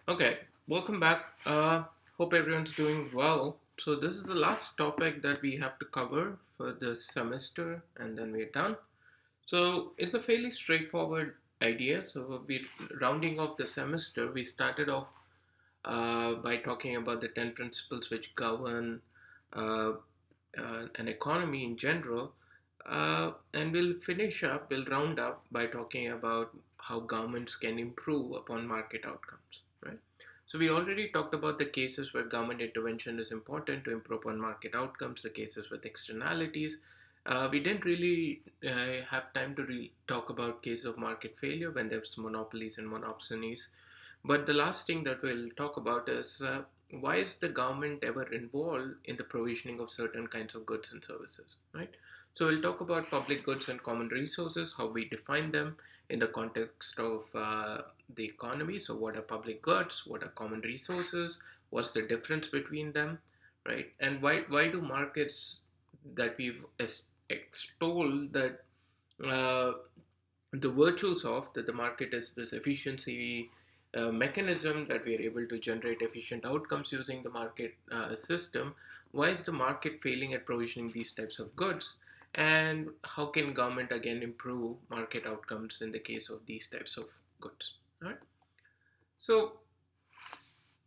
Okay, welcome back. Hope everyone's doing well. So, this is the last topic that we have to cover for this semester, and then we're done. So, it's a fairly straightforward idea. So, we're rounding off the semester. We started off by talking about the 10 principles which govern uh, an economy in general. And we'll round up by talking about how governments can improve upon market outcomes, right? So we already talked about the cases where government intervention is important to improve on market outcomes, the cases with externalities. We didn't really have time to talk about cases of market failure when there's monopolies and monopsonies. But the last thing that we'll talk about is why is the government ever involved in the provisioning of certain kinds of goods and services, right? So we'll talk about public goods and common resources, how we define them in the context of the economy. So what are public goods? What are common resources? What's the difference between them, right? And why do markets that we've extolled that uh, the virtues of that the market is this efficiency mechanism that we are able to generate efficient outcomes using the market system. Why is the market failing at provisioning these types of goods, and how can government again improve market outcomes in the case of these types of goods? All right. So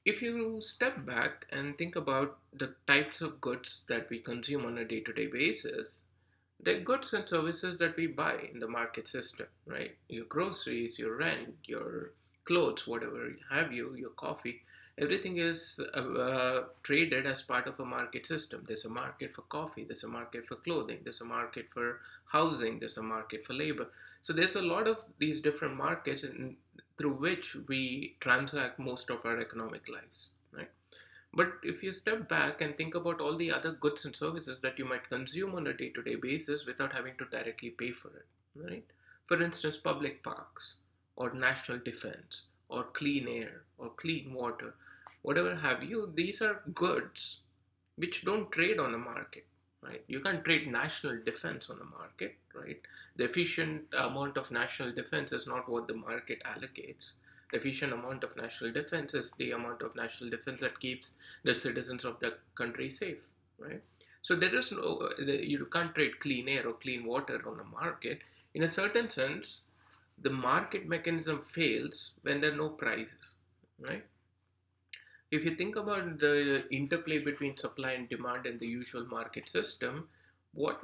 if you step back and think about the types of goods that we consume on a day-to-day basis, the goods and services that we buy in the market system, right? Your groceries, your rent, your clothes, whatever have you, your coffee, everything is traded as part of a market system. There's a market for coffee, there's a market for clothing, there's a market for housing, there's a market for labor. So there's a lot of these different markets through which we transact most of our economic lives, right? But if you step back and think about all the other goods and services that you might consume on a day to day basis without having to directly pay for it, right? For instance, public parks, or national defense, or clean air, or clean water, whatever have you, these are goods which don't trade on a market, right? You can't trade national defense on a market, right? The efficient amount of national defense is not what the market allocates. The efficient amount of national defense is the amount of national defense that keeps the citizens of the country safe, right? So there is no, you can't trade clean air or clean water on a market. In a certain sense, the market mechanism fails when there are no prices, right? If you think about the interplay between supply and demand in the usual market system, what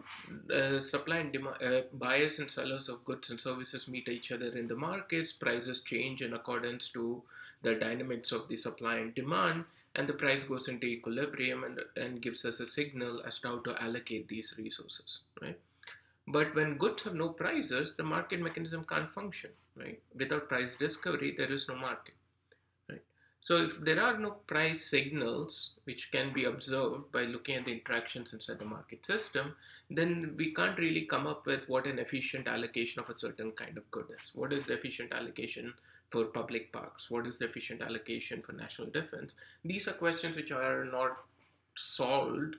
supply and demand, buyers and sellers of goods and services meet each other in the markets, prices change in accordance to the dynamics of the supply and demand, and the price goes into equilibrium and gives us a signal as to how to allocate these resources, right? But when goods have no prices, the market mechanism can't function, right? Without price discovery, there is no market. Right. So if there are no price signals which can be observed by looking at the interactions inside the market system, then we can't really come up with what an efficient allocation of a certain kind of good is. What is the efficient allocation for public parks? What is the efficient allocation for national defense? These are questions which are not solved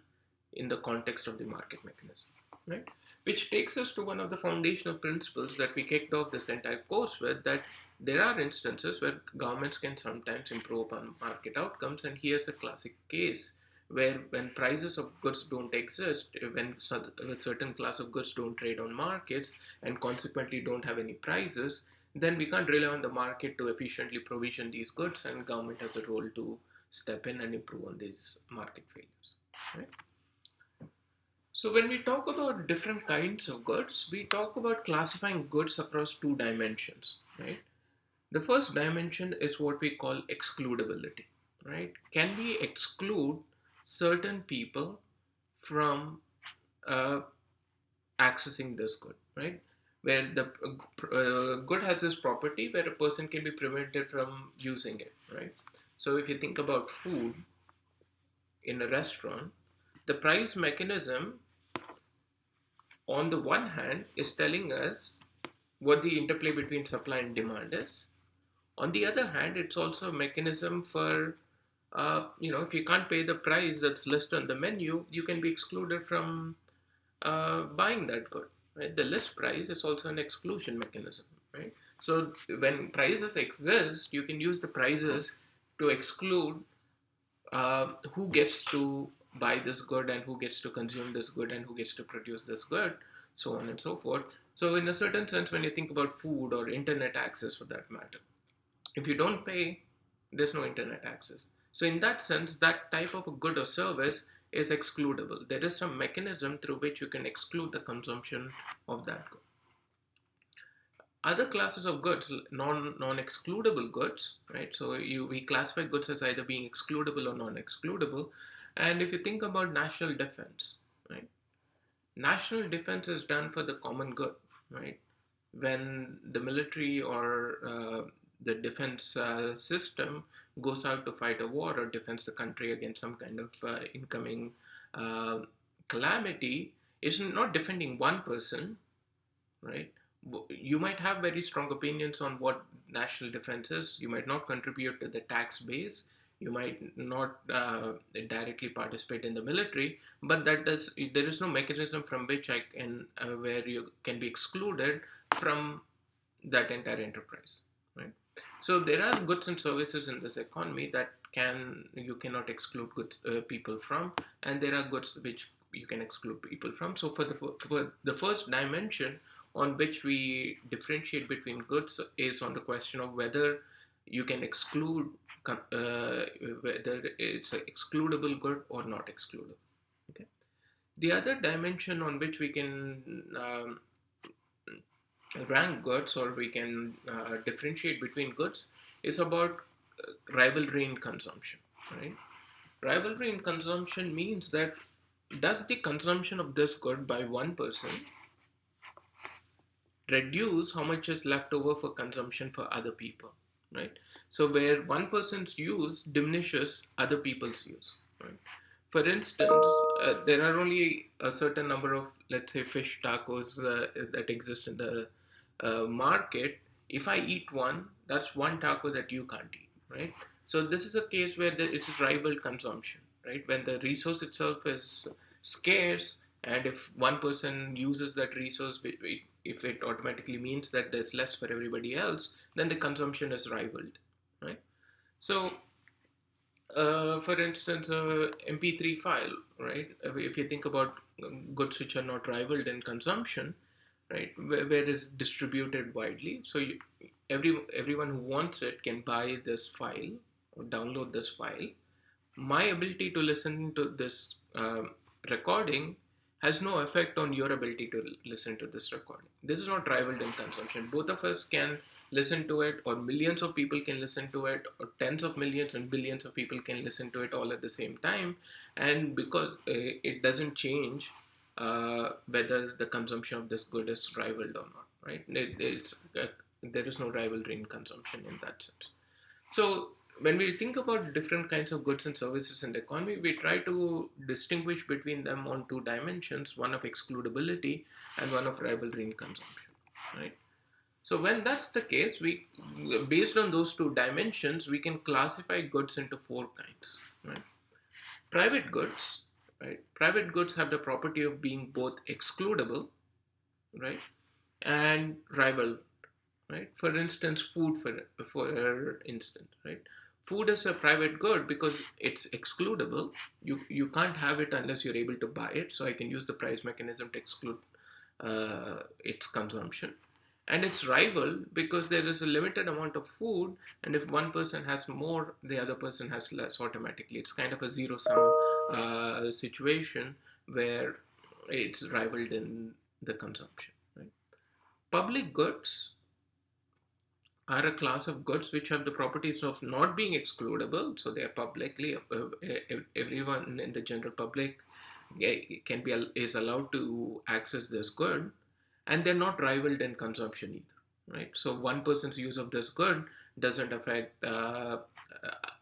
in the context of the market mechanism, right? Which takes us to one of the foundational principles that we kicked off this entire course with, that there are instances where governments can sometimes improve on market outcomes, and here's a classic case where when prices of goods don't exist, when a certain class of goods don't trade on markets and consequently don't have any prices, then we can't rely on the market to efficiently provision these goods, and government has a role to step in and improve on these market failures, right? So when we talk about different kinds of goods, we talk about classifying goods across two dimensions, right? The first dimension is what we call excludability, right? Can we exclude certain people from uh, accessing this good, right? Where the good has this property where a person can be prevented from using it, right? So if you think about food in a restaurant, the price mechanism on the one hand is telling us what the interplay between supply and demand is. On the other hand, it's also a mechanism for, if you can't pay the price that's listed on the menu, you can be excluded from buying that good. Right? The list price is also an exclusion mechanism. Right? So when prices exist, you can use the prices to exclude who gets to buy this good and who gets to consume this good and who gets to produce this good, so on and so forth. So, in a certain sense, when you think about food or internet access for that matter, if you don't pay, there's no internet access. So, in that sense, that type of a good or service is excludable. There is some mechanism through which you can exclude the consumption of that good. Other classes of goods, non excludable goods, right? So we classify goods as either being excludable or non-excludable. And if you think about national defense, right? National defense is done for the common good, right? When the military or the defense system goes out to fight a war or defends the country against some kind of incoming uh, calamity, it's not defending one person, right? You might have very strong opinions on what national defense is. You might not contribute to the tax base. You might not directly participate in the military, but there is no mechanism from which I can where you can be excluded from that entire enterprise, right? So there are goods and services in this economy that you cannot exclude goods people from, and there are goods which you can exclude people from. So for the first dimension on which we differentiate between goods is on the question of whether you can exclude whether it's an excludable good or not excludable. Okay. The other dimension on which we can rank goods or we can differentiate between goods is about rivalry in consumption, right? Rivalry in consumption means that does the consumption of this good by one person reduce how much is left over for consumption for other people, right? So where one person's use diminishes other people's use, right? For instance, there are only a certain number of, let's say, fish tacos that exist in the market. If I eat one, that's one taco that you can't eat, right? So this is a case where it's rival consumption, right? When the resource itself is scarce, and if one person uses that resource, if it automatically means that there's less for everybody else, then the consumption is rivaled, right? So for instance, a MP3 file, right? If you think about goods which are not rivaled in consumption, right, where it's distributed widely, so everyone who wants it can buy this file or download this file. My ability to listen to this recording has no effect on your ability to listen to this recording. This is not rivaled in consumption. Both of us can listen to it, or millions of people can listen to it, or tens of millions and billions of people can listen to it all at the same time. And because it doesn't change whether the consumption of this good is rivaled or not, right? There is no rivalry in consumption in that sense. So when we think about different kinds of goods and services in the economy, we try to distinguish between them on two dimensions, one of excludability and one of rivalry in consumption, right? So when that's the case, based on those two dimensions, we can classify goods into four kinds, right? Private goods, right? Private goods have the property of being both excludable, right, and rival, right? For instance, food, for instance, right? Food is a private good because it's excludable. You can't have it unless you're able to buy it. So I can use the price mechanism to exclude its consumption. And it's rival because there is a limited amount of food, and if one person has more, the other person has less automatically. It's kind of a zero sum situation where it's rivaled in the consumption. Right? Public goods are a class of goods which have the properties of not being excludable. So they are publicly, everyone in the general public is allowed to access this good, and they're not rivaled in consumption either, right? So one person's use of this good doesn't affect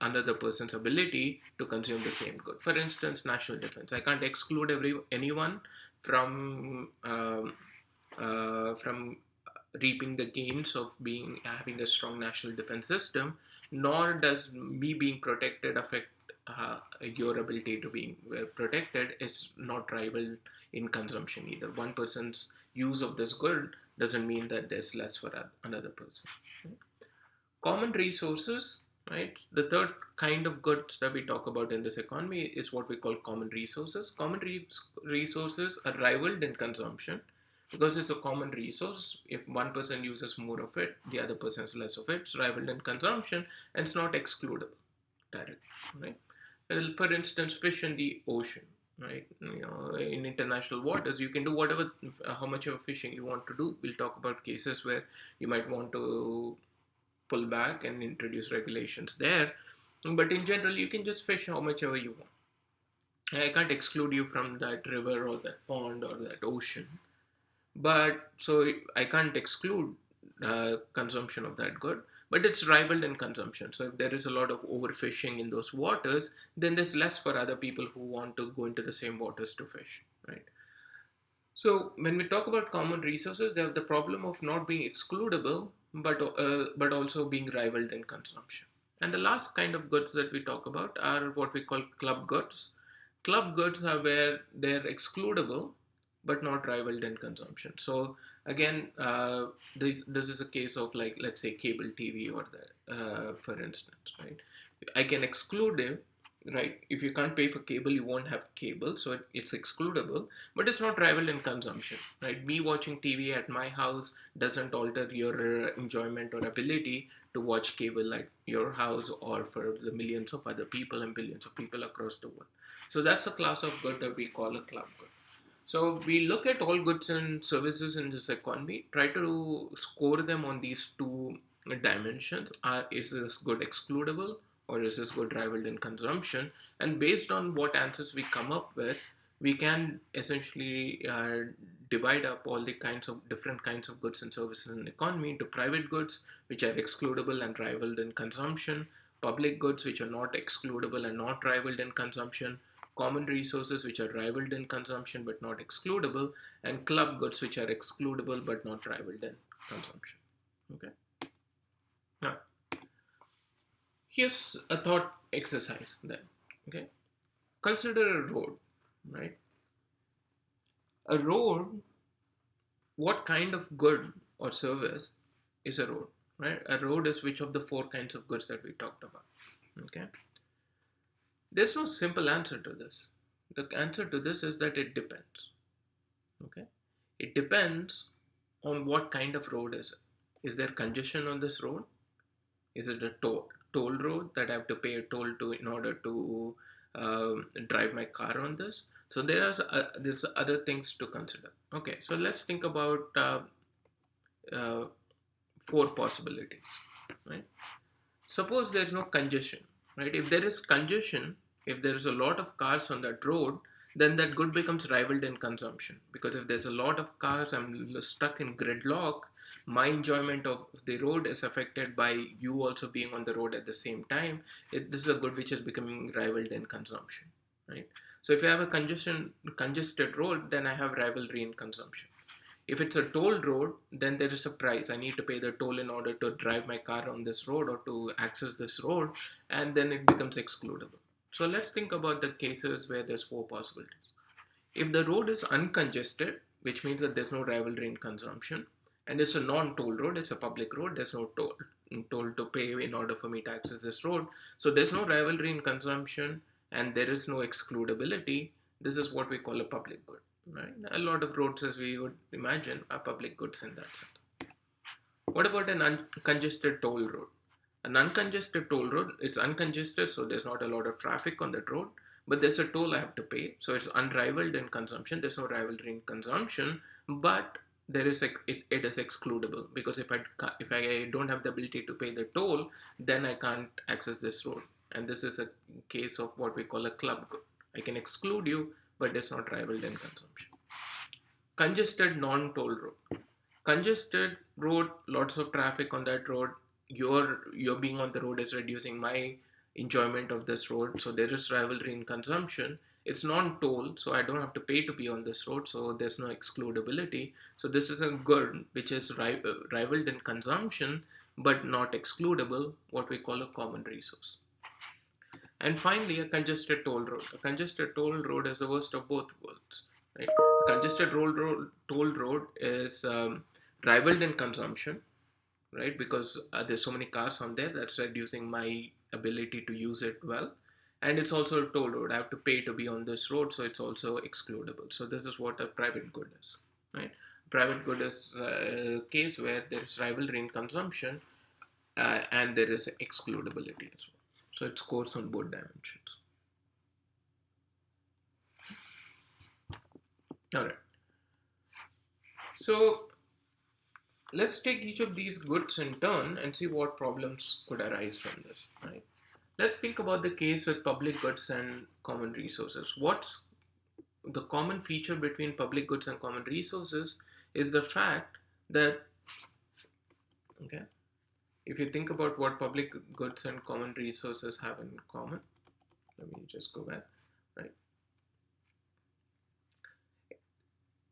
another person's ability to consume the same good. For instance, national defense. I can't exclude anyone from reaping the gains of having a strong national defense system, nor does me being protected affect your ability to be protected. Is not rival in consumption either. One person's use of this good doesn't mean that there's less for another person. Right? Common resources right? The third kind of goods that we talk about in this economy is what we call common resources. Resources are rivaled in consumption because it's a common resource. If one person uses more of it, the other person has less of it. It's rivaled in consumption and it's not excludable directly, right? Well, for instance, fish in the ocean, right? In international waters, you can do whatever, how much of fishing you want to do. We'll talk about cases where you might want to pull back and introduce regulations there. But in general, you can just fish how much ever you want. I can't exclude you from that river or that pond or that ocean. But so I can't exclude consumption of that good, but it's rivaled in consumption. So if there is a lot of overfishing in those waters, then there's less for other people who want to go into the same waters to fish, right? So when we talk about common resources, they have the problem of not being excludable, but also being rivaled in consumption. And the last kind of goods that we talk about are what we call club goods. Club goods are where they're excludable, but not rivaled in consumption. So again, this is a case of, like, let's say cable TV or that, for instance, right? I can exclude it, right? If you can't pay for cable, you won't have cable, so it's excludable, but it's not rivaled in consumption, right? Me watching TV at my house doesn't alter your enjoyment or ability to watch cable at your house or for the millions of other people and billions of people across the world. So that's a class of good that we call a club good. So we look at all goods and services in this economy, try to score them on these two dimensions. Is this good excludable, or is this good rivaled in consumption? And based on what answers we come up with, we can essentially divide up all the kinds of different kinds of goods and services in the economy into private goods, which are excludable and rivaled in consumption, public goods, which are not excludable and not rivaled in consumption, common resources, which are rivaled in consumption but not excludable, and club goods, which are excludable but not rivaled in consumption. Okay. Now, here's a thought exercise then. Okay. Consider a road, right? A road, what kind of good or service is a road, right? A road is which of the four kinds of goods that we talked about. Okay. There's no simple answer to this. The answer to this is that it depends. Okay. It depends on what kind of road is it. Is there congestion on this road? Is it a toll road that I have to pay a toll to in order to drive my car on this? So there's other things to consider. Okay, so let's think about uh, four possibilities. Right? Suppose there's no congestion. Right? If there is congestion, if there is a lot of cars on that road, then that good becomes rivaled in consumption. Because if there's a lot of cars, I'm stuck in gridlock. My enjoyment of the road is affected by you also being on the road at the same time. This is a good which is becoming rivaled in consumption, right? So if you have a congested road, then I have rivalry in consumption. If it's a toll road, then there is a price. I need to pay the toll in order to drive my car on this road or to access this road, and then it becomes excludable. So let's think about the cases where there's four possibilities. If the road is uncongested, which means that there's no rivalry in consumption, and it's a non-toll road, it's a public road, there's no toll to pay in order for me to access this road. So there's no rivalry in consumption and there is no excludability. This is what we call a public good, right? A lot of roads, as we would imagine, are public goods in that sense. What about an uncongested toll road? An uncongested toll road, it's uncongested, so there's not a lot of traffic on that road, but there's a toll I have to pay, so it's unrivaled in consumption. There's no rivalry in consumption, but it is excludable because if I don't have the ability to pay the toll, then I can't access this road, and this is a case of what we call a club good. I can exclude you, but it's not rivaled in consumption. Congested non-toll road. Congested road, lots of traffic on that road. Your being on the road is reducing my enjoyment of this road. So there is rivalry in consumption. It's non-toll, so I don't have to pay to be on this road. So there's no excludability. So this is a good which is rivaled in consumption, but not excludable. What we call a common resource. And finally, a congested toll road. A congested toll road is the worst of both worlds. Right? A congested toll road is rivaled in consumption, right? Because there's so many cars on there, that's reducing my ability to use it well. And it's also a toll road. I have to pay to be on this road, so it's also excludable. So this is what a private good is, right? Private good is a case where there is rivalry in consumption, and there is excludability as well. So it scores on both dimensions. All right. So let's take each of these goods in turn and see what problems could arise from this, right? Let's think about the case with public goods and common resources. What's the common feature between public goods and common resources is the fact that, okay, if you think about what public goods and common resources have in common, let me just go back, right?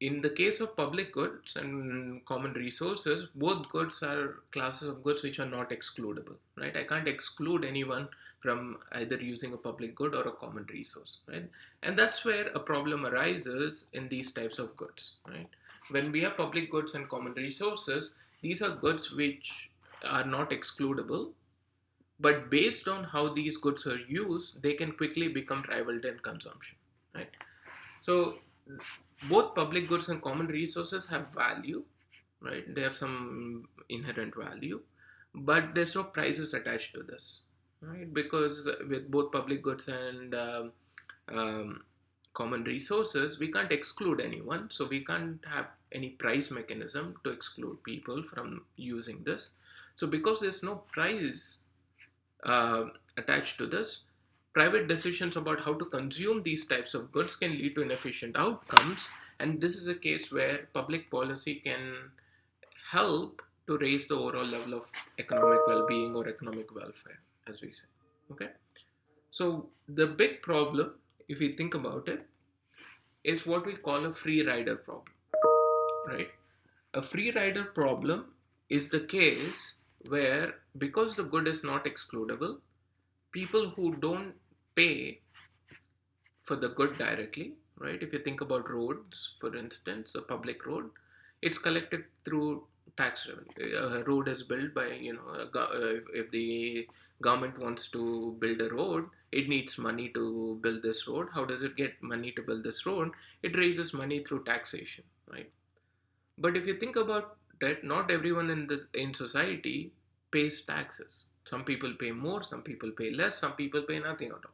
In the case of public goods and common resources, both goods are classes of goods which are not excludable, right? I can't exclude anyone from either using a public good or a common resource, right? And that's where a problem arises in these types of goods, right? When we have public goods and common resources, these are goods which are not excludable, but based on how these goods are used, they can quickly become rivaled in consumption, right? So both public goods and common resources have value, right? They have some inherent value, but there's no prices attached to this, right? Because with both public goods and um, common resources, we can't exclude anyone, so we can't have any price mechanism to exclude people from using this. So because there's no price uh, attached to this, private decisions about how to consume these types of goods can lead to inefficient outcomes. And this is a case where public policy can help to raise the overall level of economic well-being or economic welfare, as we say. Okay. So the big problem, if we think about it, is what we call a free rider problem, right? A free rider problem is the case where, because the good is not excludable, people who don't pay for the good directly, right? If you think about roads, for instance, a public road, it's collected through tax revenue. A road is built by, if the government wants to build a road, it needs money to build this road. How does it get money to build this road? It raises money through taxation, right? But if you think about that, not everyone in society pays taxes. Some people pay more, some people pay less, some people pay nothing at all.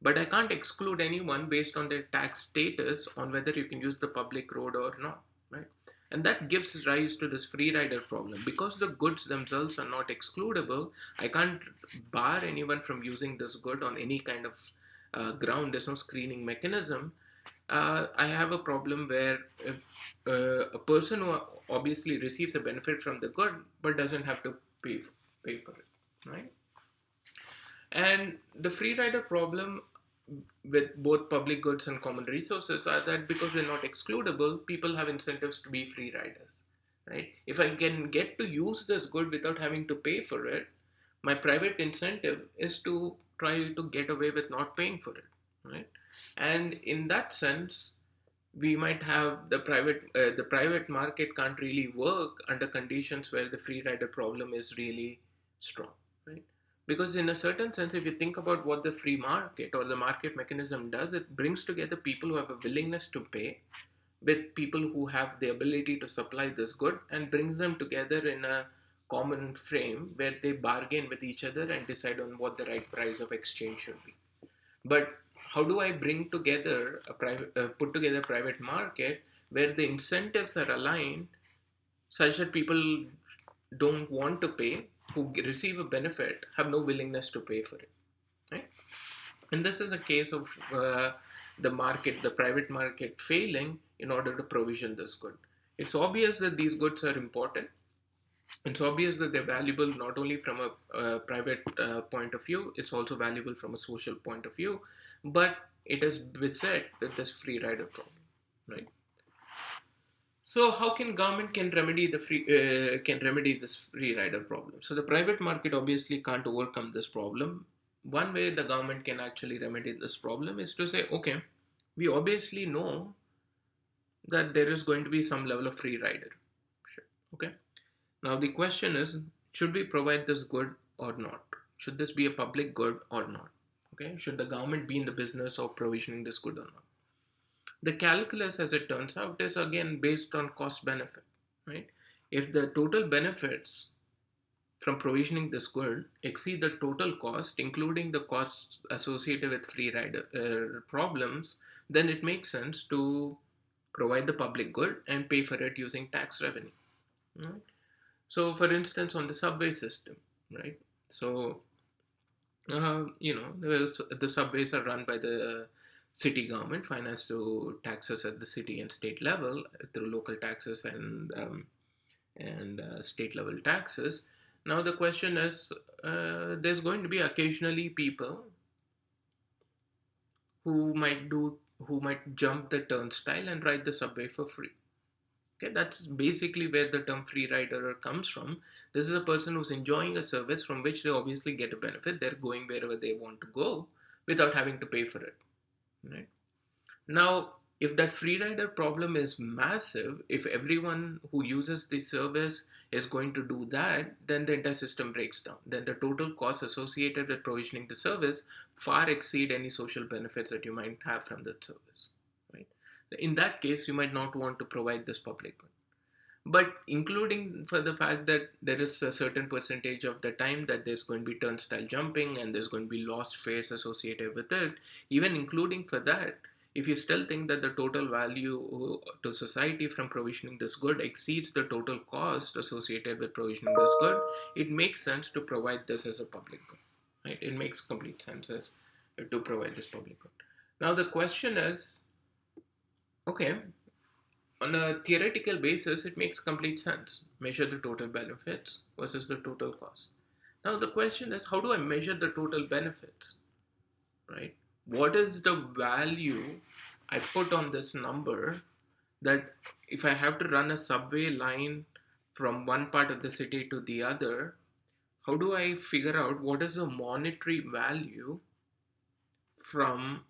But I can't exclude anyone based on their tax status on whether you can use the public road or not, right? And that gives rise to this free rider problem. Because the goods themselves are not excludable, I can't bar anyone from using this good on any kind of ground. There's no screening mechanism. I have a problem where if, a person who obviously receives a benefit from the good but doesn't have to pay for it, right? And the free rider problem with both public goods and common resources are that because they're not excludable, people have incentives to be free riders, right? If I can get to use this good without having to pay for it, my private incentive is to try to get away with not paying for it, right? And in that sense, we might have the private market can't really work under conditions where the free rider problem is really strong, right? Because in a certain sense, if you think about what the free market or the market mechanism does, it brings together people who have a willingness to pay with people who have the ability to supply this good, and brings them together in a common frame where they bargain with each other and decide on what the right price of exchange should be. But how do I bring together put together a private market where the incentives are aligned such that people don't want to pay, who receive a benefit, have no willingness to pay for it, right? And this is a case of the private market failing in order to provision this good. It's obvious that these goods are important. It's obvious that they're valuable not only from a private point of view, it's also valuable from a social point of view, but it is beset with this free rider problem, right? So how can government can remedy this free rider problem? So the private market obviously can't overcome this problem. One way the government can actually remedy this problem is to say, okay, we obviously know that there is going to be some level of free rider. Sure. Okay. Now the question is, should we provide this good or not? Should this be a public good or not? Okay, should the government be in the business of provisioning this good or not? The calculus, as it turns out, is again based on cost benefit, right? If the total benefits from provisioning this good exceed the total cost, including the costs associated with free rider problems, then it makes sense to provide the public good and pay for it using tax revenue. Right? So, for instance, on the subway system, right? So, the subways are run by the city government, financed through taxes at the city and state level, through local taxes and state level taxes. Now the question is, there's going to be occasionally people who might jump the turnstile and ride the subway for free. Okay, that's basically where the term free rider comes from. This is a person who's enjoying a service from which they obviously get a benefit. They're going wherever they want to go without having to pay for it. Right? Now, if that free rider problem is massive, if everyone who uses the service is going to do that, then the entire system breaks down. Then the total costs associated with provisioning the service far exceed any social benefits that you might have from that service. Right? In that case, you might not want to provide this public good. But including for the fact that there is a certain percentage of the time that there's going to be turnstile jumping and there's going to be lost fares associated with it, even including for that, if you still think that the total value to society from provisioning this good exceeds the total cost associated with provisioning this good, it makes sense to provide this as a public good. Right? It makes complete sense as to provide this public good. Now the question is, okay, on a theoretical basis, it makes complete sense. Measure the total benefits versus the total cost. Now, the question is, how do I measure the total benefits? Right? What is the value I put on this number that if I have to run a subway line from one part of the city to the other, how do I figure out what is the monetary value from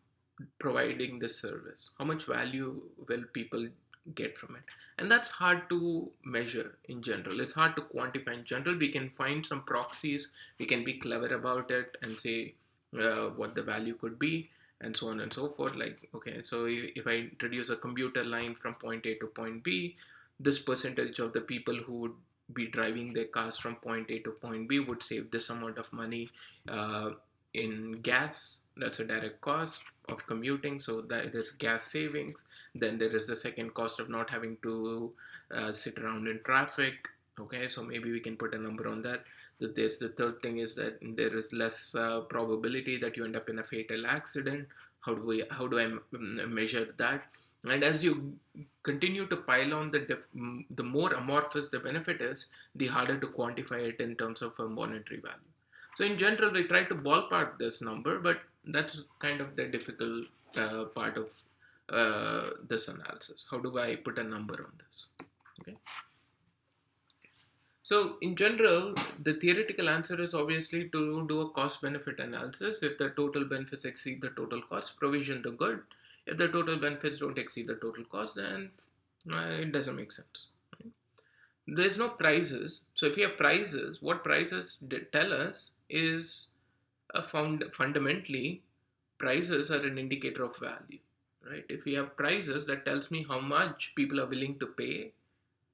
providing this service? How much value will people get from it? And that's hard to measure in general. It's hard to quantify in general. We can find some proxies, we can be clever about it and say what the value could be, and so on and so forth. Like, okay, so if I introduce a commuter line from point A to point B, this percentage of the people who would be driving their cars from point A to point B would save this amount of money uh, in gas. That's a direct cost of commuting, so that there's gas savings. Then there is the second cost of not having to sit around in traffic. Okay, so maybe we can put a number on that. There's the third thing is that there is less probability that you end up in a fatal accident. How do I measure that? And as you continue to pile on, the more amorphous the benefit is, the harder to quantify it in terms of a monetary value. So in general, we try to ballpark this number, but that's kind of the difficult part of this analysis. How do I put a number on this? Okay. So in general, the theoretical answer is obviously to do a cost-benefit analysis. If the total benefits exceed the total cost, provision the good. If the total benefits don't exceed the total cost, then it doesn't make sense. Right? There's no prices. So if you have prices, what prices tell us is fundamentally, prices are an indicator of value, right? If we have prices, that tells me how much people are willing to pay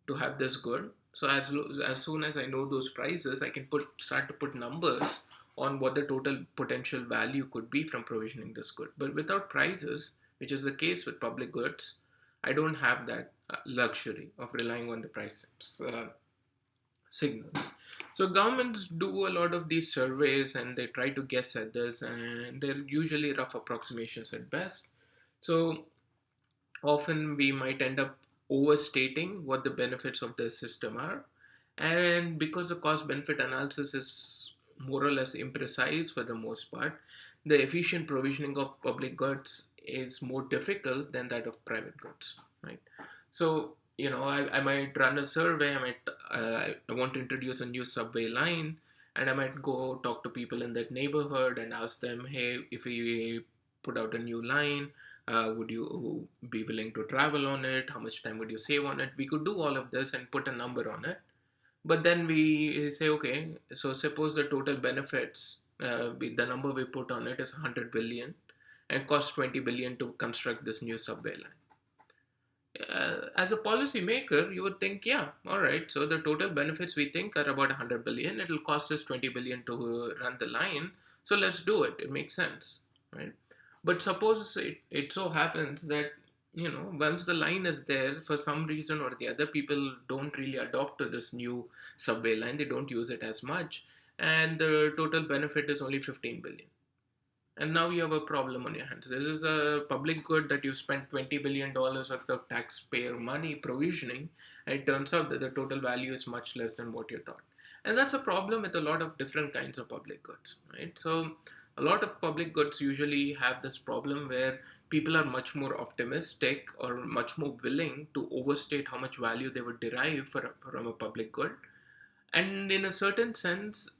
to have this good. So as soon as I know those prices, I can start to put numbers on what the total potential value could be from provisioning this good. But without prices, which is the case with public goods, I don't have that luxury of relying on the price signals. So governments do a lot of these surveys and they try to guess at this, and they're usually rough approximations at best. So often we might end up overstating what the benefits of the system are. And because the cost benefit analysis is more or less imprecise for the most part, the efficient provisioning of public goods is more difficult than that of private goods, right? So, I might run a survey, I want to introduce a new subway line, and I might go talk to people in that neighborhood and ask them, hey, if we put out a new line, would you be willing to travel on it? How much time would you save on it? We could do all of this and put a number on it. But then we say, okay, so suppose the total benefits, the number we put on it is 100 billion and cost 20 billion to construct this new subway line. As a policy maker, you would think, yeah, all right, so the total benefits we think are about 100 billion. It'll cost us 20 billion to run the line. So let's do it. It makes sense, right? But suppose it so happens that, once the line is there, for some reason or the other, people don't really adopt to this new subway line. They don't use it as much. And the total benefit is only 15 billion, and now you have a problem on your hands. This is a public good that you spent $20 billion worth of taxpayer money provisioning, and it turns out that the total value is much less than what you thought. And that's a problem with a lot of different kinds of public goods, right? So a lot of public goods usually have this problem where people are much more optimistic or much more willing to overstate how much value they would derive from a public good. And in a certain sense,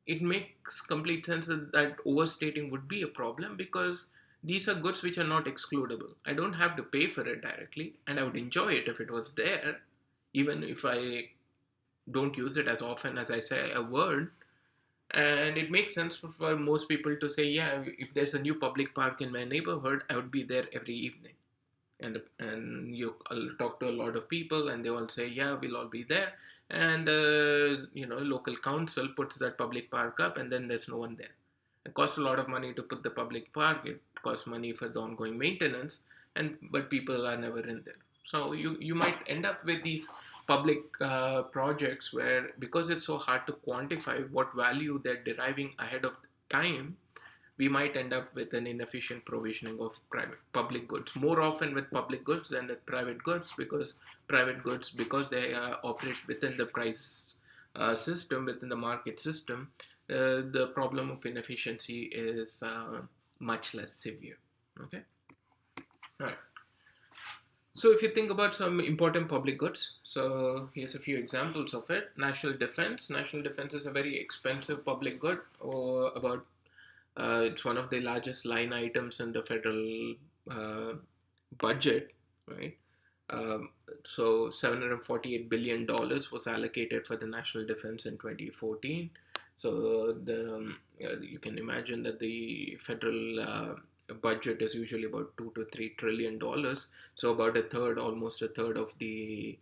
it makes complete sense that overstating would be a problem, because these are goods which are not excludable. I don't have to pay for it directly, and I would enjoy it if it was there, even if I don't use it as often as I say a word. And it makes sense for most people to say, yeah, if there's a new public park in my neighborhood, I would be there every evening. And I'll talk to a lot of people, and they all say, yeah, we'll all be there. And local council puts that public park up, and then there's no one there. It costs a lot of money to put the public park. It costs money for the ongoing maintenance, and but people are never in there. So you might end up with these public projects where, because it's so hard to quantify what value they're deriving ahead of time, we might end up with an inefficient provisioning of private public goods, more often with public goods than with private goods, because private goods, because they operate within the price system, within the market system, the problem of inefficiency is much less severe. Okay. All right. So if you think about some important public goods, so here's a few examples of it. National defense. National defense is a very expensive public good, or about it's one of the largest line items in the federal budget, right? So $748 billion was allocated for the national defense in 2014. So you can imagine that the federal budget is usually about $2 to $3 trillion. So about a third, almost a third of the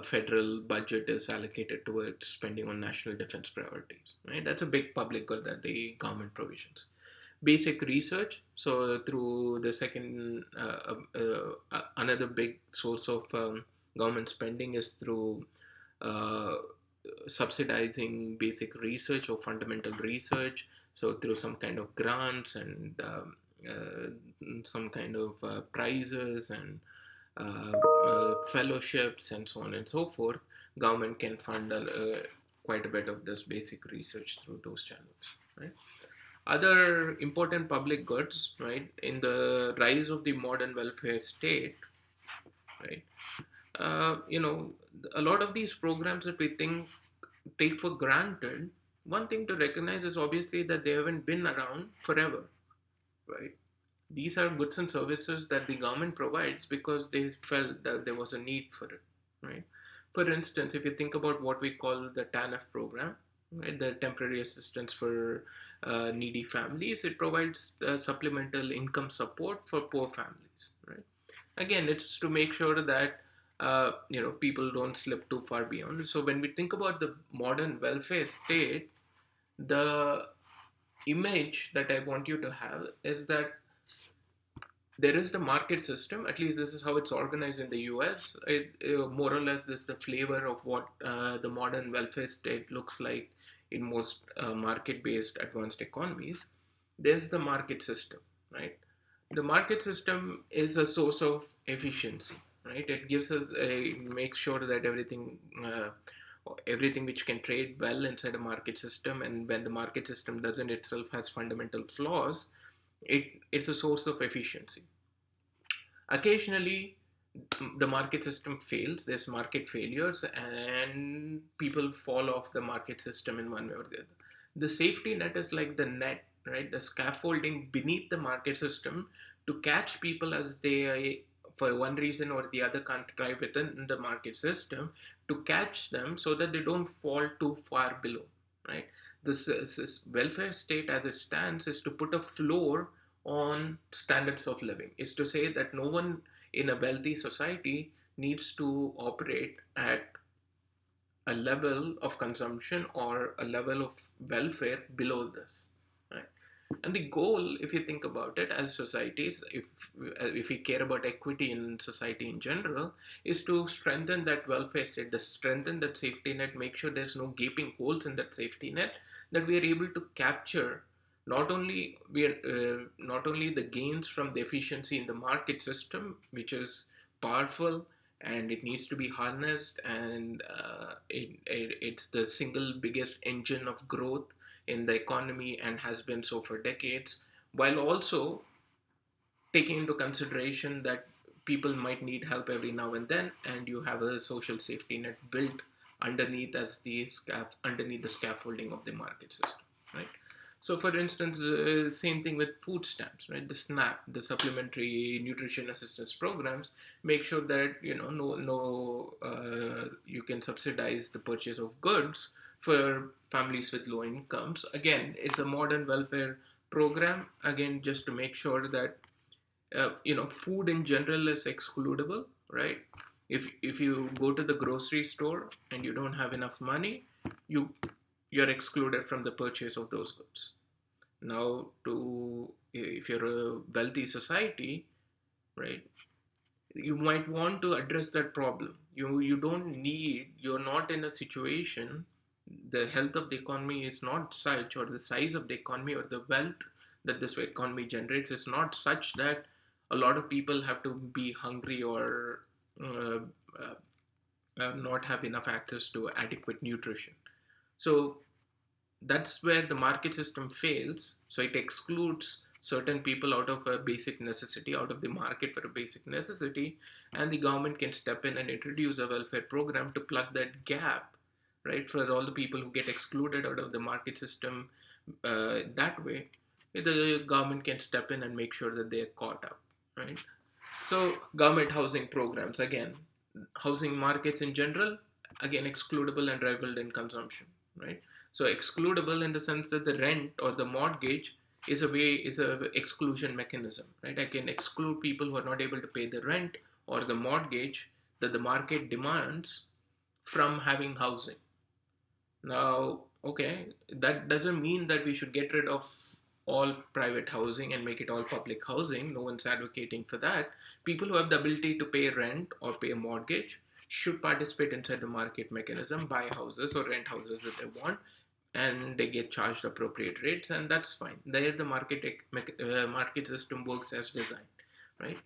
federal budget is allocated towards spending on national defense priorities. Right, that's a big public good that the government provisions. Basic research. So through the second, another big source of government spending is through uh, subsidizing basic research or fundamental research. So through some kind of grants and some kind of prizes and fellowships and so on and so forth, government can fund quite a bit of this basic research through those channels, right? Other important public goods, right, in the rise of the modern welfare state, right, a lot of these programs that we think take for granted, one thing to recognize is obviously that they haven't been around forever, right? These are goods and services that the government provides because they felt that there was a need for it, right? For instance, if you think about what we call the TANF program, right, the temporary assistance for needy families, it provides supplemental income support for poor families, right? Again, it's to make sure that people don't slip too far beyond. So when we think about the modern welfare state, the image that I want you to have is that there is the market system. At least this is how it's organized in the US. More or less, this is the flavor of what the modern welfare state looks like in most market-based advanced economies. There's the market system, right? The market system is a source of efficiency, right? It gives us makes sure that everything which can trade well inside a market system, and when the market system doesn't itself has fundamental flaws, it's a source of efficiency. Occasionally, the market system fails, there's market failures, and people fall off the market system in one way or the other. The safety net is like the net, right? The scaffolding beneath the market system to catch people as they for one reason or the other can't thrive within the market system, to catch them so that they don't fall too far below, right? This welfare state as it stands is to put a floor on standards of living, is to say that no one in a wealthy society needs to operate at a level of consumption or a level of welfare below this, right? And the goal, if you think about it, as societies, if we care about equity in society in general, is to strengthen that welfare state, to strengthen that safety net, make sure there's no gaping holes in that safety net, that we are able to capture not only the gains from the efficiency in the market system, which is powerful and it needs to be harnessed, and it's the single biggest engine of growth in the economy and has been so for decades, while also taking into consideration that people might need help every now and then, and you have a social safety net built underneath as underneath the scaffolding of the market system, right? So, for instance, same thing with food stamps, right? The SNAP, the Supplementary Nutrition Assistance Programs, make sure that you can subsidize the purchase of goods for families with low incomes. Again, it's a modern welfare program. Again, just to make sure that food in general is excludable, right? If you go to the grocery store and you don't have enough money, you you're excluded from the purchase of those goods. Now, to if you're a wealthy society, right, you might want to address that problem. You're not in a situation, the health of the economy is not such, or the size of the economy or the wealth that this economy generates is not such that a lot of people have to be hungry or uh, not have enough access to adequate nutrition. So that's where the market system fails. So it excludes certain people out of a basic necessity, out of the market for a basic necessity, and the government can step in and introduce a welfare program to plug that gap, right? For all the people who get excluded out of the market system, that way, the government can step in and make sure that they're caught up, right? So government housing programs, again, housing markets in general, again, excludable and rivaled in consumption, right? So excludable in the sense that the rent or the mortgage is a exclusion mechanism, right? I can exclude people who are not able to pay the rent or the mortgage that the market demands from having housing. Now, okay, that doesn't mean that we should get rid of all private housing and make it all public housing. No one's advocating for that. People who have the ability to pay rent or pay a mortgage should participate inside the market mechanism, buy houses or rent houses that they want, and they get charged appropriate rates, and that's fine. There, the market system works as designed, right?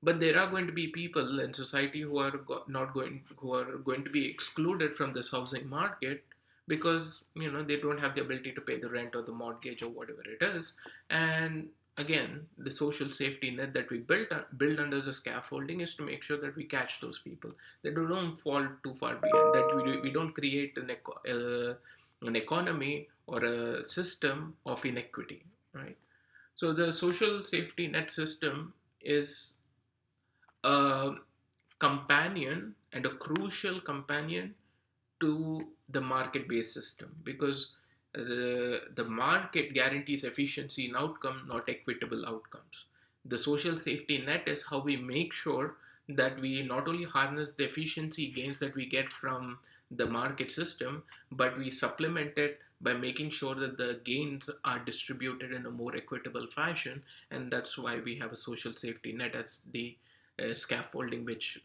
But there are going to be people in society who are not going who are going to be excluded from this housing market because they don't have the ability to pay the rent or the mortgage or whatever it is. And again, the social safety net that we build under the scaffolding is to make sure that we catch those people, that they don't fall too far behind, that we don't create an economy or a system of inequity, right? So the social safety net system is a companion, and a crucial companion, to the market based system, because the market guarantees efficiency in outcome, not equitable outcomes. The social safety net is how we make sure that we not only harness the efficiency gains that we get from the market system, but we supplement it by making sure that the gains are distributed in a more equitable fashion. And that's why we have a social safety net as the scaffolding which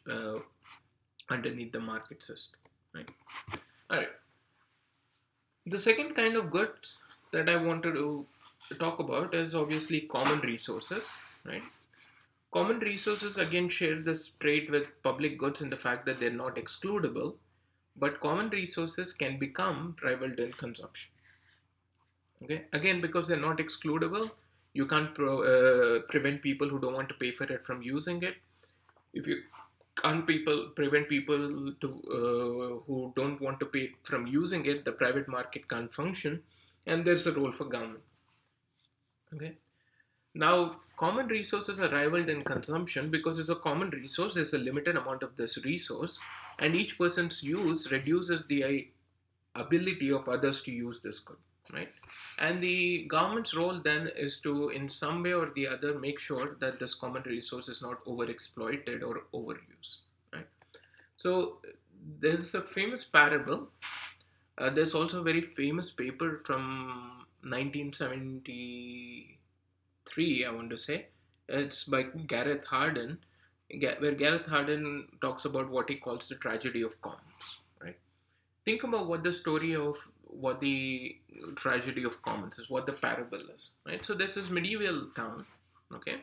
underneath the market system, right? All right. The second kind of goods that I wanted to talk about is obviously common resources, right? Common resources again share this trait with public goods in the fact that they're not excludable, but common resources can become rivaled in consumption. Okay, again, because they're not excludable, you can't prevent people who don't want to pay for it from using it. If you can't prevent people to who don't want to pay from using it, the private market can't function, and there's a role for government. Okay, Now, common resources are rivaled in consumption because it's a common resource, there's a limited amount of this resource, and each person's use reduces the ability of others to use this good, right? And the government's role then is to, in some way or the other, make sure that this common resource is not overexploited or overused, right? So there's a famous parable. There's also a very famous paper from 1973, I want to say. It's by Gareth Hardin, where Gareth Hardin talks about what he calls the tragedy of commons, right? Think about what the story of what the tragedy of commons is, what the parable is, right? So this is medieval town, okay,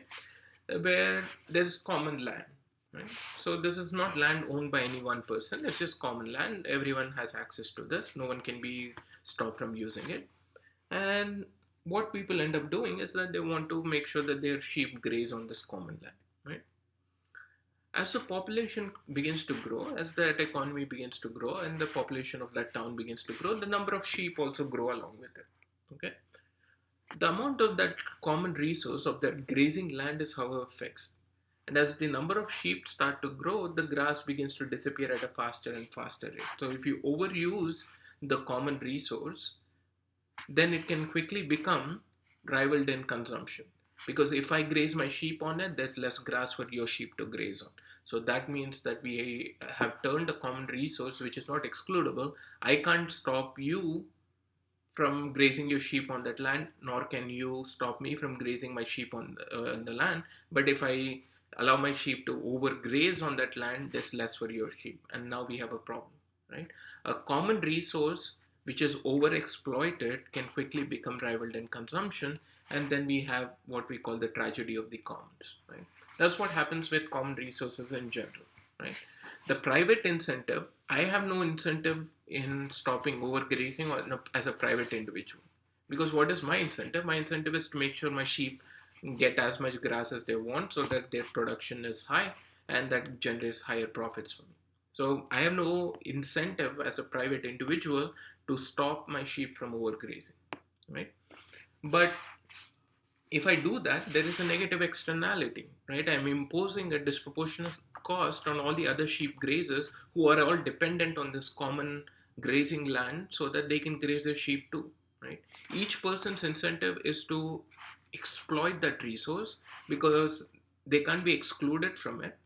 where there's common land, right? So this is not land owned by any one person, it's just common land. Everyone has access to this, no one can be stopped from using it. And what people end up doing is that they want to make sure that their sheep graze on this common land, right? As the population begins to grow, as that economy begins to grow, and the population of that town begins to grow, the number of sheep also grow along with it. Okay, the amount of that common resource of that grazing land is however fixed, and as the number of sheep start to grow, the grass begins to disappear at a faster and faster rate. So if you overuse the common resource, then it can quickly become rivaled in consumption. Because if I graze my sheep on it, there's less grass for your sheep to graze on. So that means that we have turned a common resource which is not excludable. I can't stop you from grazing your sheep on that land, nor can you stop me from grazing my sheep on the land. But if I allow my sheep to overgraze on that land, there's less for your sheep, and now we have a problem, right? A common resource which is overexploited can quickly become rivaled in consumption, and then we have what we call the tragedy of the commons, right? That's what happens with common resources in general, right? The private incentive, I have no incentive in stopping overgrazing or as a private individual, because what is my incentive? My incentive is to make sure my sheep get as much grass as they want so that their production is high and that generates higher profits for me. So I have no incentive as a private individual to stop my sheep from overgrazing, right? But if I do that, there is a negative externality, right? I'm imposing a disproportionate cost on all the other sheep grazers who are all dependent on this common grazing land so that they can graze their sheep too, right? Each person's incentive is to exploit that resource because they can't be excluded from it,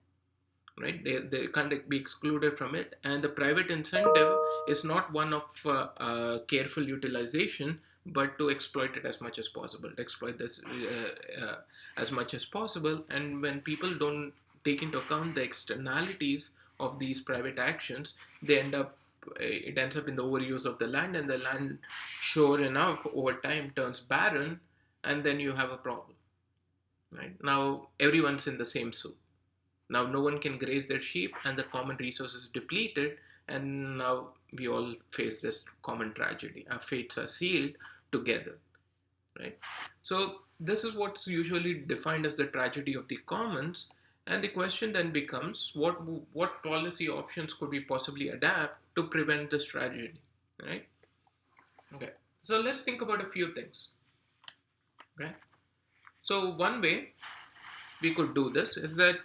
right? They can't be excluded from it, and the private incentive is not one of careful utilization, but to exploit it as much as possible, to exploit this as much as possible. And when people don't take into account the externalities of these private actions, they end up it ends up in the overuse of the land, and the land, sure enough, over time turns barren, and then you have a problem, right? Now everyone's in the same soup. Now no one can graze their sheep, and the common resource is depleted, and now we all face this common tragedy. Our fates are sealed together, right? So this is what's usually defined as the tragedy of the commons, and the question then becomes, what policy options could we possibly adapt to prevent this tragedy, right? Okay, so let's think about a few things. Okay, so one way we could do this is that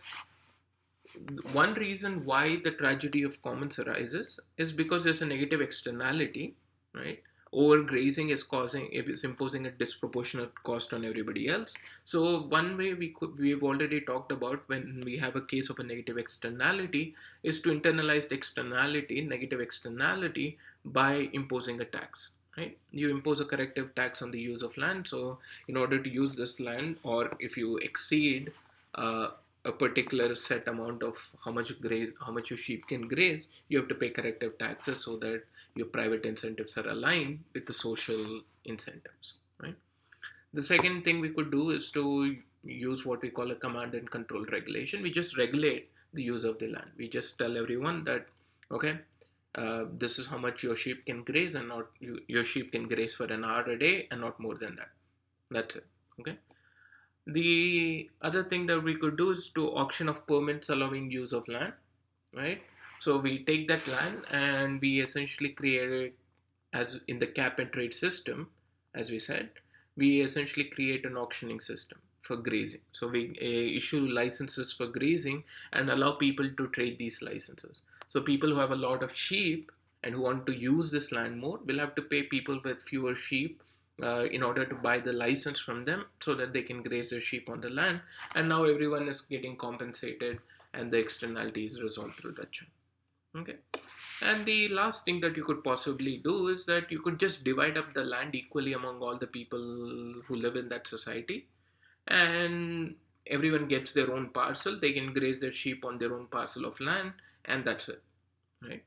one reason why the tragedy of commons arises is because there's a negative externality, right? Overgrazing is imposing a disproportionate cost on everybody else. So one way we've already talked about when we have a case of a negative externality is to internalize the negative externality by imposing a tax. Right? You impose a corrective tax on the use of land. So in order to use this land, or if you exceed a particular set amount of how much your sheep can graze, you have to pay corrective taxes so that your private incentives are aligned with the social incentives, right? The second thing we could do is to use what we call a command and control regulation. We just regulate the use of the land. We just tell everyone that, okay, this is how much your sheep can graze, and not your sheep can graze for an hour a day and not more than that. That's it. Okay. The other thing that we could do is to auction of permits allowing use of land, right? So we take that land and we essentially create it as in the cap and trade system, as we said. we essentially create an auctioning system for grazing. So we issue licenses for grazing and allow people to trade these licenses. So people who have a lot of sheep and who want to use this land more will have to pay people with fewer sheep in order to buy the license from them so that they can graze their sheep on the land. And now everyone is getting compensated and the externality is resolved through that channel. Okay. And the last thing that you could possibly do is that you could just divide up the land equally among all the people who live in that society, and everyone gets their own parcel. They can graze their sheep on their own parcel of land, and that's it, right?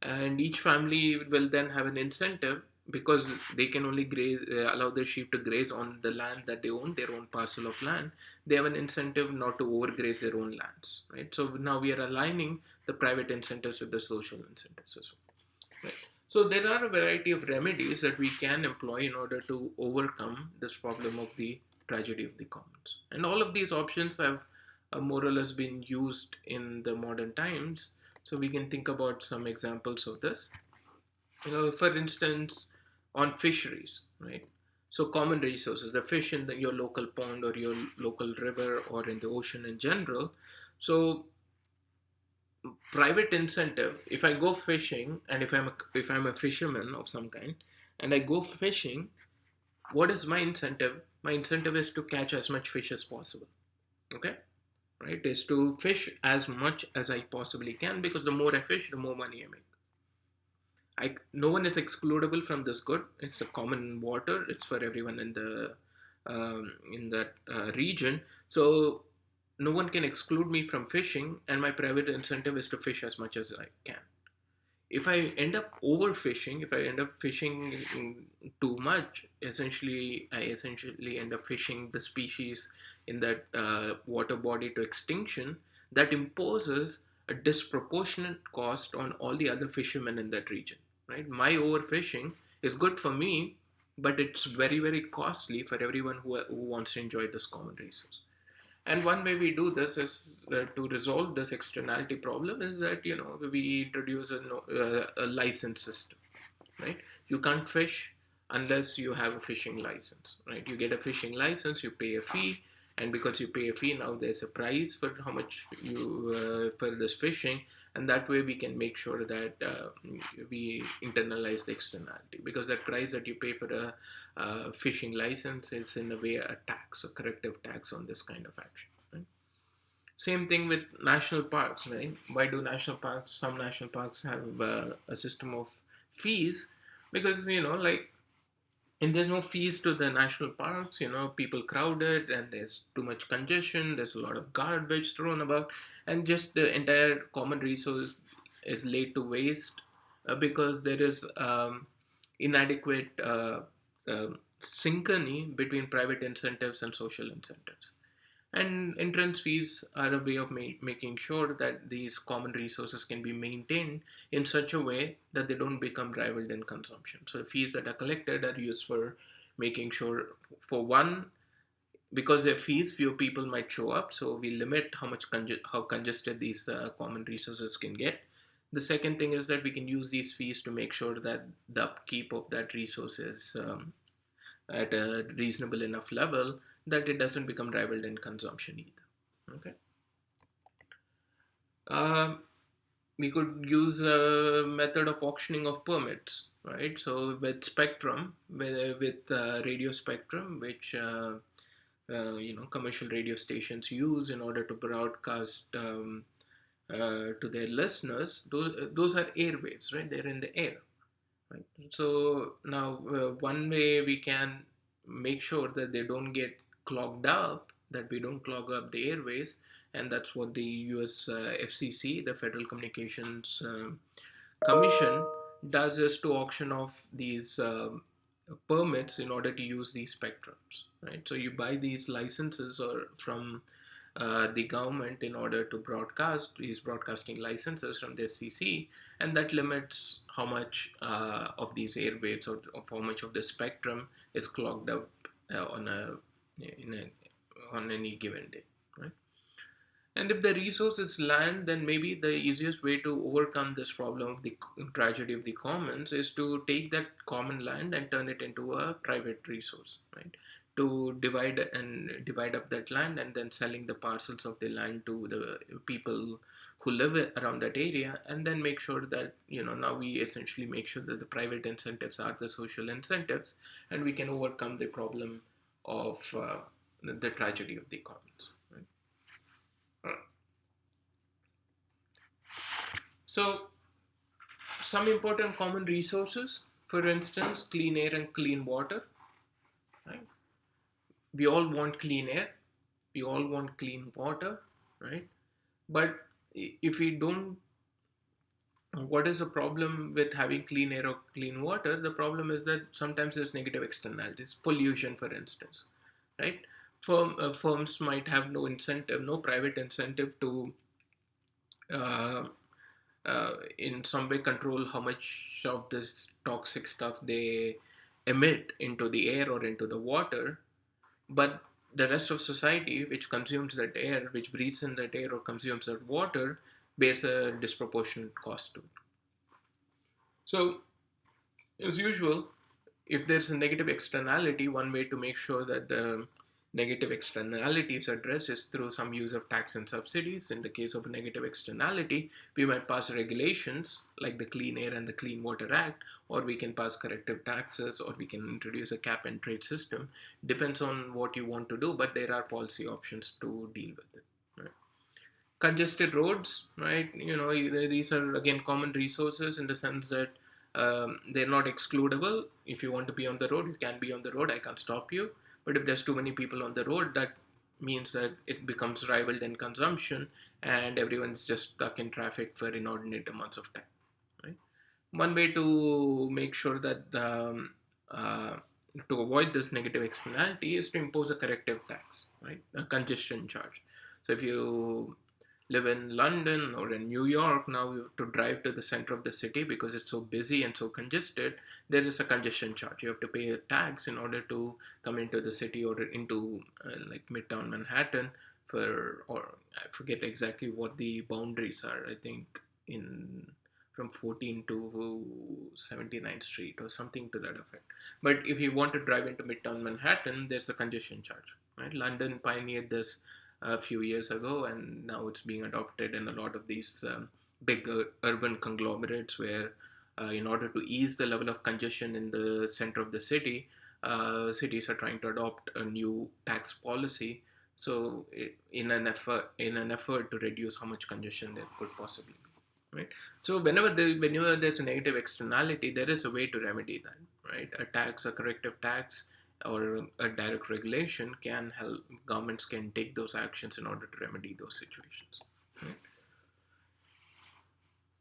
And each family will then have an incentive because they can only graze, allow their sheep to graze on the land that they own, their own parcel of land. They have an incentive not to overgraze their own lands, right? So now we are aligning the private incentives with the social incentives as well, right? So there are a variety of remedies that we can employ in order to overcome this problem of the tragedy of the commons, and all of these options have more or less been used in the modern times. So we can think about some examples of this. For instance, on fisheries, right? So common resources, the fish in your local pond or your local river or in the ocean in general. So private incentive, if I go fishing and if I'm a fisherman of some kind and I go fishing, what is my incentive? My incentive is to catch as much fish as possible. Okay, right? Is to fish as much as I possibly can, because the more I fish, the more money I make. No one is excludable from this good. It's a common water. It's for everyone in that region. So no one can exclude me from fishing, and my private incentive is to fish as much as I can. If I end up overfishing, if I end up fishing too much, I essentially end up fishing the species in that water body to extinction. That imposes a disproportionate cost on all the other fishermen in that region. Right? My overfishing is good for me, but it's very, very costly for everyone who wants to enjoy this common resource. And one way we do this is to resolve this externality problem is that we introduce a license system, right? You can't fish unless you have a fishing license, right? You get a fishing license, you pay a fee, and because you pay a fee, now there's a price for how much you for this fishing, and that way we can make sure that we internalize the externality, because that price that you pay for a fishing license is in a way a tax, a corrective tax on this kind of action. Right? Same thing with national parks, right? Why do some national parks have a system of fees? Because like, and there's no fees to the national parks. People crowded and there's too much congestion, there's a lot of garbage thrown about, and just the entire common resource is laid to waste because there is inadequate synchrony between private incentives and social incentives. And entrance fees are a way of making sure that these common resources can be maintained in such a way that they don't become rivaled in consumption. So the fees that are collected are used for making sure, for one, because they're fees, few people might show up, so we limit how congested these common resources can get. The second thing is that we can use these fees to make sure that the upkeep of that resource is at a reasonable enough level that it doesn't become rivaled in consumption either. Okay. Uh, we could use a method of auctioning of permits, right? So with spectrum, with radio spectrum, which commercial radio stations use in order to broadcast to their listeners, those are airwaves, right? They're in the air, right? So now one way we can make sure that they don't get clogged up, that we don't clog up the airways, and that's what the US FCC, the Federal Communications Commission, does, is to auction off these permits in order to use these spectrums, right? So you buy these licenses or from the government in order to broadcast these broadcasting licenses from the FCC, and that limits how much of these airwaves or of how much of the spectrum is clogged up on a in a on any given day, right? And if the resource is land, then maybe the easiest way to overcome this problem of the tragedy of the commons is to take that common land and turn it into a private resource, right? To divide up that land and then selling the parcels of the land to the people who live around that area, and then make sure that, now we essentially make sure that the private incentives are the social incentives, and we can overcome the problem of the tragedy of the commons, right? So, some important common resources, for instance, clean air and clean water. Right? We all want clean air, we all want clean water, right? But if we don't, what is the problem with having clean air or clean water? The problem is that sometimes there's negative externalities, pollution, for instance, right? Firms might have no incentive, no private incentive to uh, in some way control how much of this toxic stuff they emit into the air or into the water, but the rest of society which consumes that air, which breathes in that air or consumes that water, bears a disproportionate cost to it. So as usual, if there's a negative externality, one way to make sure that the negative externality is addressed is through some use of tax and subsidies. In the case of a negative externality, we might pass regulations like the Clean Air and the Clean Water Act, or we can pass corrective taxes, or we can introduce a cap and trade system. Depends on what you want to do, but there are policy options to deal with it. Right? Congested roads, right? These are again common resources in the sense that they're not excludable. If you want to be on the road, you can be on the road. I can't stop you. But if there's too many people on the road, that means that it becomes rivaled in consumption, and everyone's just stuck in traffic for inordinate amounts of time. Right? One way to make sure that uh, to avoid this negative externality is to impose a corrective tax, right? A congestion charge. So if you live in London or in New York, now to drive to the center of the city because it's so busy and so congested, there is a congestion charge. You have to pay a tax in order to come into the city or into like Midtown Manhattan or I forget exactly what the boundaries are. I think in from 14 to 79th Street or something to that effect. But if you want to drive into Midtown Manhattan, there's a congestion charge. Right? London pioneered this a few years ago, and now it's being adopted in a lot of these big urban conglomerates where, in order to ease the level of congestion in the center of the city, cities are trying to adopt a new tax policy. So, in an effort to reduce how much congestion there could possibly be, right? So, whenever there's a negative externality, there is a way to remedy that, right? A tax, a corrective tax, or a direct regulation can help. Governments can take those actions in order to remedy those situations, right?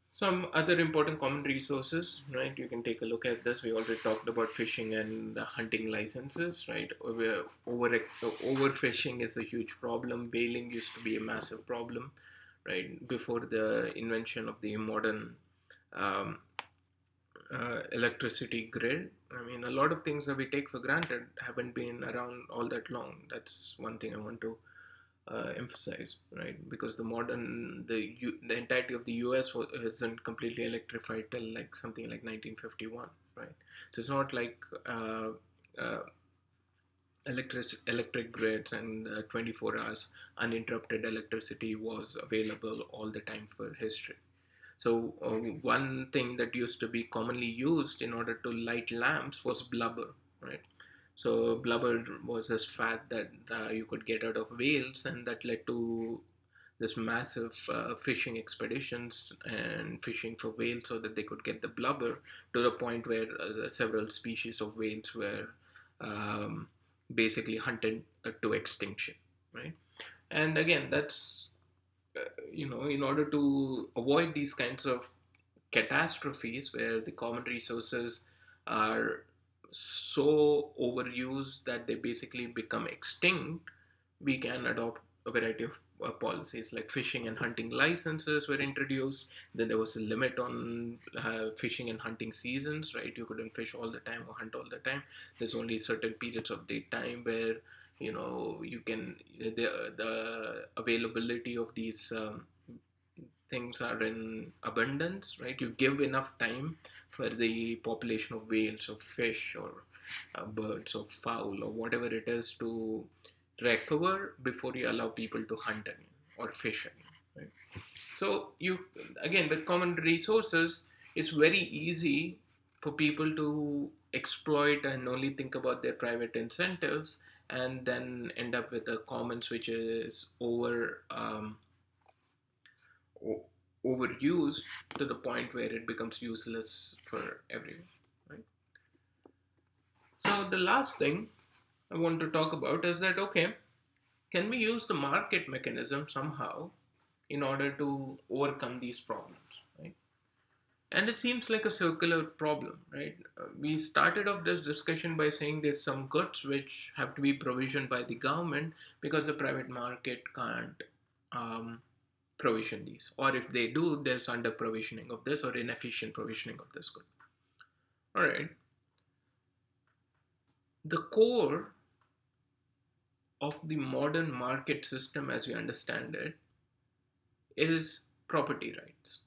Some other important common resources, right? You can take a look at this. We already talked about fishing and hunting licenses, right? Overfishing is a huge problem. Whaling used to be a massive problem, right? Before the invention of the modern um, electricity grid. I mean, a lot of things that we take for granted haven't been around all that long. That's one thing I want to emphasize, right? Because the entirety of the U.S. isn't completely electrified till like something like 1951, right? So it's not like uh, electric grids and 24 hours uninterrupted electricity was available all the time for history. So one thing that used to be commonly used in order to light lamps was blubber, right? So blubber was this fat that you could get out of whales, and that led to this massive fishing expeditions and fishing for whales so that they could get the blubber, to the point where several species of whales were um, basically hunted to extinction, right? And again, that's in order to avoid these kinds of catastrophes where the common resources are so overused that they basically become extinct, we can adopt a variety of policies like fishing and hunting licenses were introduced. Then there was a limit on fishing and hunting seasons, right? You couldn't fish all the time or hunt all the time. There's only certain periods of the time where you can the availability of these things are in abundance, right? You give enough time for the population of whales or fish or birds or fowl or whatever it is to recover before you allow people to hunt again or fish again, right? So you, again, with common resources, it's very easy for people to exploit and only think about their private incentives, and then end up with a commons which is overused to the point where it becomes useless for everyone, right? So the last thing I want to talk about is that, okay, can we use the market mechanism somehow in order to overcome these problems, right? And it seems like a circular problem, right? We started off this discussion by saying there's some goods which have to be provisioned by the government because the private market can't um, provision these, or if they do, there's under provisioning of this or inefficient provisioning of this good. All right. The core of the modern market system, as we understand it, is property rights.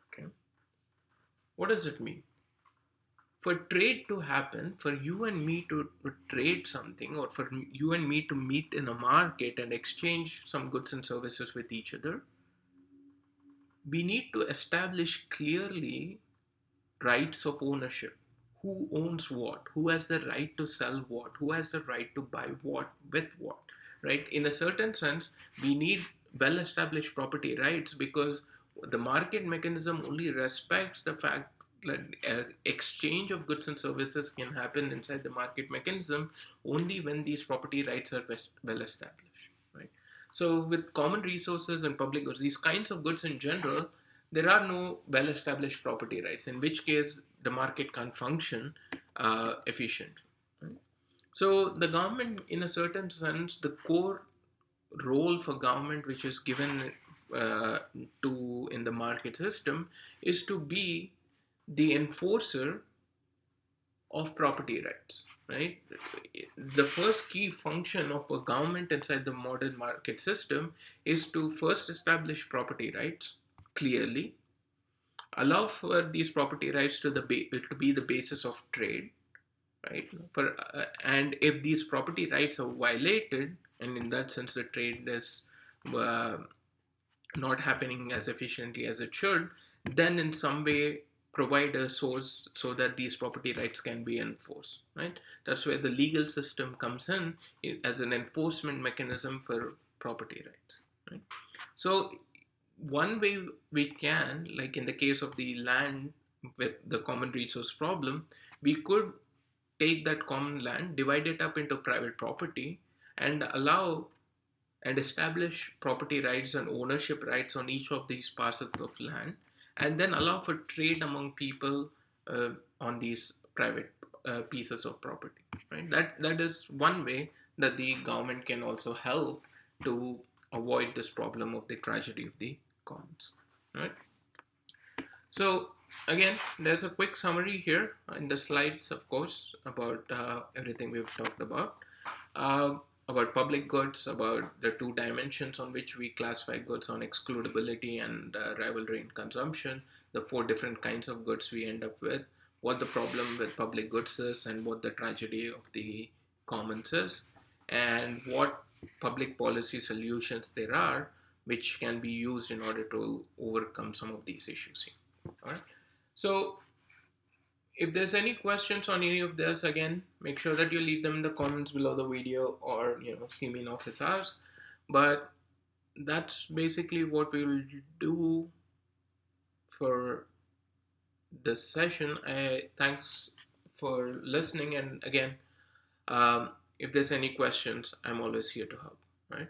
Okay. What does it mean? For trade to happen, for you and me to trade something, or for you and me to meet in a market and exchange some goods and services with each other, we need to establish clearly rights of ownership. Who owns what? Who has the right to sell what? Who has the right to buy what with what? Right? In a certain sense, we need well established property rights, because the market mechanism only respects the fact that exchange of goods and services can happen inside the market mechanism only when these property rights are well established. Right? So, with common resources and public goods, these kinds of goods in general, there are no well established property rights, in which case the market can't function efficiently. Right? So the government, in a certain sense, the core role for government which is given uh, to in the market system is to be the enforcer of property rights, right? The first key function of a government inside the modern market system is to first establish property rights clearly, allow for these property rights to be the basis of trade, right? And if these property rights are violated, and in that sense the trade is uh, not happening as efficiently as it should, then in some way provide a source so that these property rights can be enforced, right? That's where the legal system comes in as an enforcement mechanism for property rights, right? So one way we can, like in the case of the land with the common resource problem, we could take that common land, divide it up into private property, and allow and establish property rights and ownership rights on each of these parcels of land, and then allow for trade among people on these private pieces of property. Right? That is one way that the government can also help to avoid this problem of the tragedy of the commons. Right? So again, there's a quick summary here in the slides, of course, about everything we've talked uh, about public goods, about the two dimensions on which we classify goods, on excludability and rivalry in consumption, the four different kinds of goods we end up with, what the problem with public goods is, and what the tragedy of the commons is, and what public policy solutions there are which can be used in order to overcome some of these issues here. All right. So if there's any questions on any of this, again, make sure that you leave them in the comments below the video, or see me in office hours. But that's basically what we will do for this session. Thanks for listening, and again, if there's any questions, I'm always here to help. Right.